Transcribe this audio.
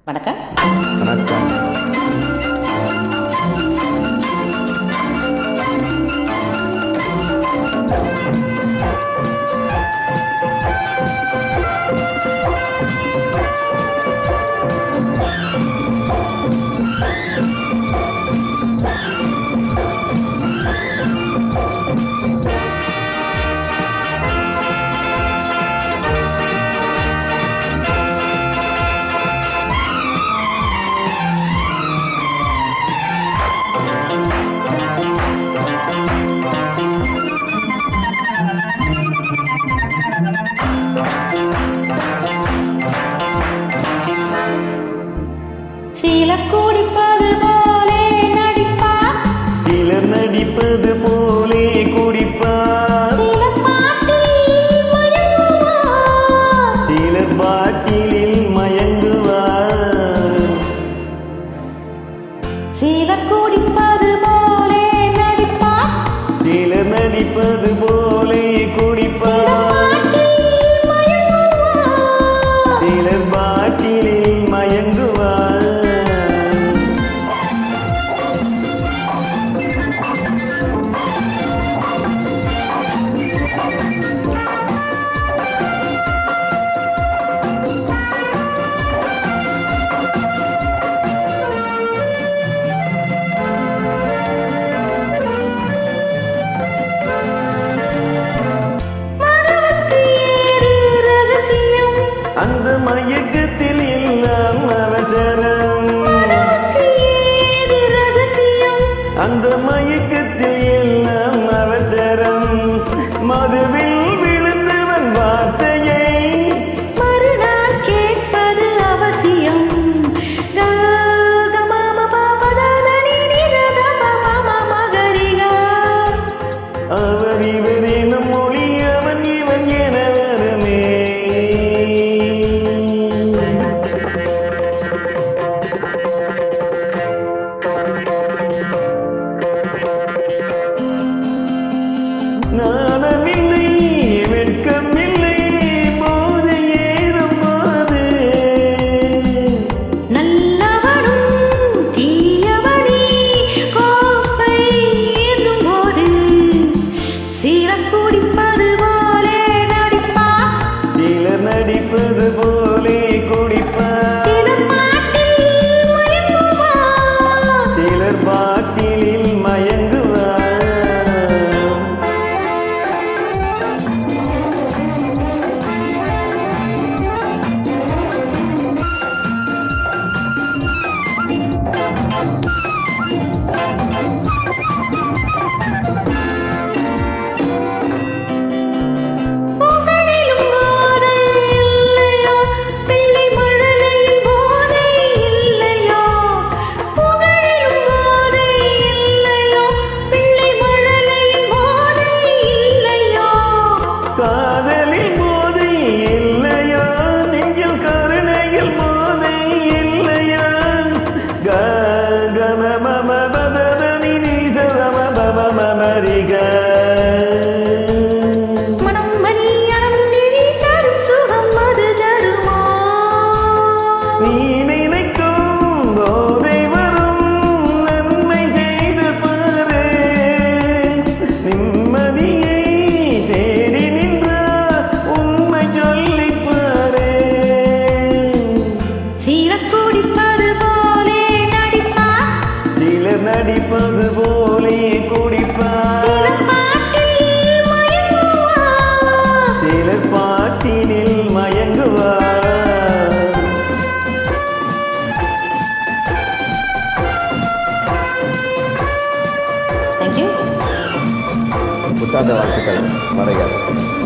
வணக்கம். வணக்கம். குடிப்பது போலே நடிப்பா, சிலர் நடிப்பது போலே குடிப்பார், சிலர் பாட்டிலில் மயங்குவார். சிலர் குடிப்பது போலே நடிப்பா, சிலர் நடிப்பது போலே குடிப்பார், சிலர் பாட்டிலில் மயங்குவார். அந்த மயக்கத்தில் எல்லாம் அவசரம், அந்த மயக்கத்தில் எல்லாம் அவசரம். மதுவில் விழுந்தவன் வார்த்தையை மறுநாள் கேட்பது அவசியம். அவர் இவர் எனும் மொழி அவன் இவன் என வருமே. நாணமில்லை வெட்கமில்லை போது ஏறும் போது, நல்லவனும் தீயவனி கோப்பை ஏந்தும் போது, சீரக் குடிப்பது போலே நடிப்பா, சிலர் நடிப்பது போலே குடிப்பார், சிலர் பாட்டிலில் மயங்குவார். காதலில் போதை இல்லையா, நெஞ்சில் கருணையில் போதை இல்லையா. கமமமபதனி நீதமமமரிக மனம் மணியம் நெறி தரும் சுகம் அது தருமா. நீ நினைக்கும் போதை வரும் நன்மை செய்து பாரு, நிம்மதியை தேடி நின்றார் உண்மை சொல்லி பாரு. சீரக் குடிப்பது போலே நடிப்பா, சிலர் நடிப்பது போலே குடிப்பார், சிலர் பாட்டினில் மயங்குவார். தேங்க்யூ. புத்தாண்டு வாழ்த்துக்கள். வணக்கம்.